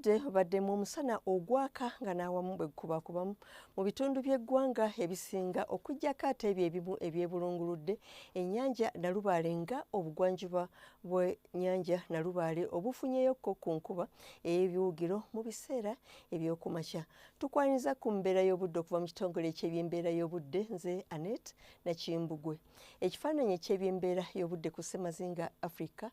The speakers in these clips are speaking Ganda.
Badde mu musana ogwaka nga n'awamu bwe gukubakubamu mu bitundu by'eggwanga ebisinga okuggyako ate ebyo ebimu ebyebulunguludde ennyanja Nalubaale nga obugwanjuba bw'ennyanja Nalubaale obufunyeyokko ku nkuba ey'ebiwugiro mu biseera eby'okumakya. Tukwaniza ku mbeera y'obudde okuva mu kitongole eky'ebyembeera y'obudde, nze Annette Nakimbugwe. Ekifaananyi eky'ebyembeera y'obudde ku ssemazinga Africa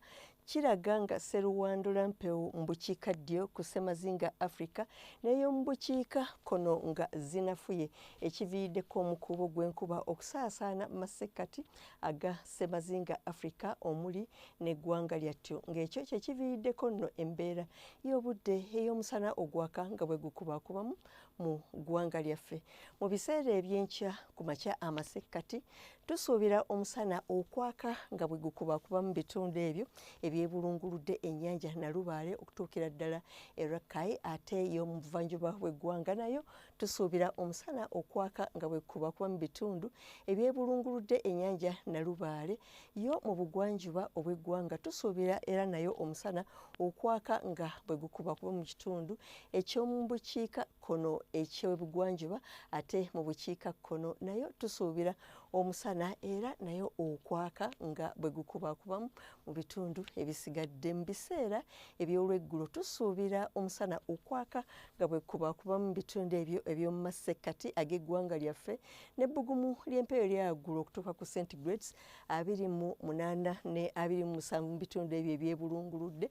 kiraga nga sseruwandula mpewo mu bukiikaddyo ku ssemazinga Africa n'ey'omu bukiika kkono nga zinafuye ekiviiriddeko omukuubo gw'enkuba okusaasaana mu masekkati aga ssemazinga Africa omuli n'eggwanga lyattu ng'ekyo kye kiviiriddeko nno embeera y'obudde ey'omusana ogwaka nga bwe gukubakubamu mu ggwanga lyaffe. Mu biseera eby'enkya ku makya amasekkati tusuubira omusana okwaka nga bwe gukubakubamu bitundu ebyo ebyebulunguludde ennyanja Nalubaale okutuukira ddala e Rakai ate y'omu buvanjuba bw'eggwanga nayo tusuubira omusana okwaka nga bwe gukubakubamu bitundu ebyebulunguludde ennyanja Nalubaale yo mu bugwanjuba obw'eggwanga tusuubira era nayo omusana okwaka nga bwe gukubakuba mu kitundu eky'omu bukiika kkono eky'ebugwanjuba ate mu bukiika kkono nayo tusuubira omusana era nayo okwaka nga bwe gukubakubamu mu bitundu ebisigadde. Mu biseera eby'olweggulo tusuubira omusana okwaka nga bwe gukubakubamu mu bitundu ebyo eby'omu masekkati ag'eggwanga lyaffe n'ebbugumu ly'empewo eryawaggulu okutuuka ku centigrades 28 ne 27 mu bitundu ebyo ebyebulunguludde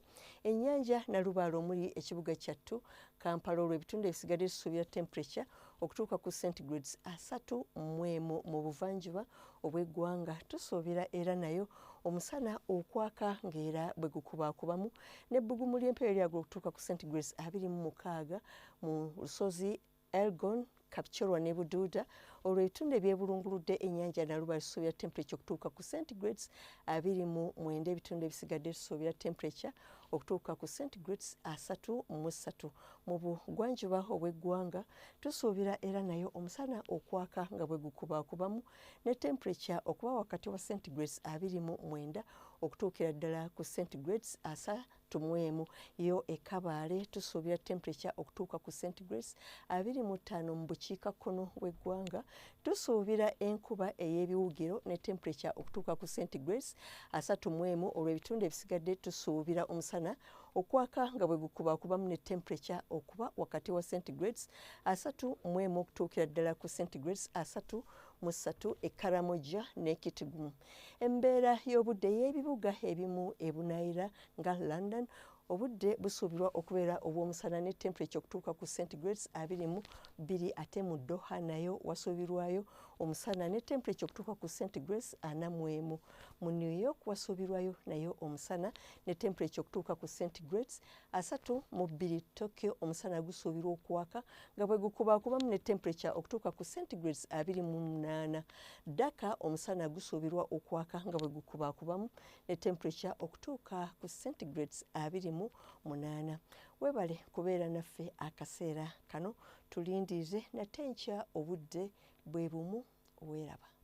ennyanja Nalubaale omuli ekibuga kyattu Kampala olwo ebitundu ebisigadde tusuubira temperature okutuuka ku centigrades 31 mu buvanjuba obw'eggwanga tusuubira era nayo omusana okwaka ng'era bwe gukubakubamu n'ebbugumu ly'empewo eryawaggulu okutuuka ku centigrades 26 mu lusozi Elgon Kapchorwa ne Buduuda olwo ebitundu ebyebulunguludde ennyanja Nalubaale tusuubira temperature okutuuka ku centigrades 29 ebitundu ebisigadde tusuubira temperature okutuuka ku centigrades 33 mu bugwanjuba obw'eggwanga tusuubira era nayo omusana okwaka nga bwe gukubakubamu ne temperature okuba wakati wa centigrades 29 okutuukira ddala ku centigrades 31 yo e Kabaale tusuubira temperature okutuuka ku centigrades 25 mu bukiikakkono bw'eggwanga tusuubira enkuba ey'ebiwugiro ne temperature okutuuka ku centigrades 31 olw'ebitundu ebisigadde tusuubira omusana okwaka nga bwe gukubakubamu ne temperature okuba wakati wa centigrades 31 okutuukira ddala ku centigrades 33 e Karamoja ne Kitgum. Embeera y'obudde y'ebibuga ebimu ebunaayira nga London obudde busuubirwa okubeera obw'omusana ne temperature okutuuka ku centigrades 22 ate mu Doha nayo wasuubirwayo omusana ne temperature okutuuka ku centigrades 41 mu New York wasuubirwayo nayo omusana ne temperature okutuuka ku centigrades 32 Tokyo omusana gusuubirwa okwaka nga bwe gukubakubamu ne temperature okutuuka ku centigrades 28 Dhaka omusana gusuubirwa okwaka nga bwe gukubakubamu ne temperature okutuuka ku centigrades 28. Weebale kubeera naffe akaseera kano tulindize nate enkya obudde bwe bumu weeraba.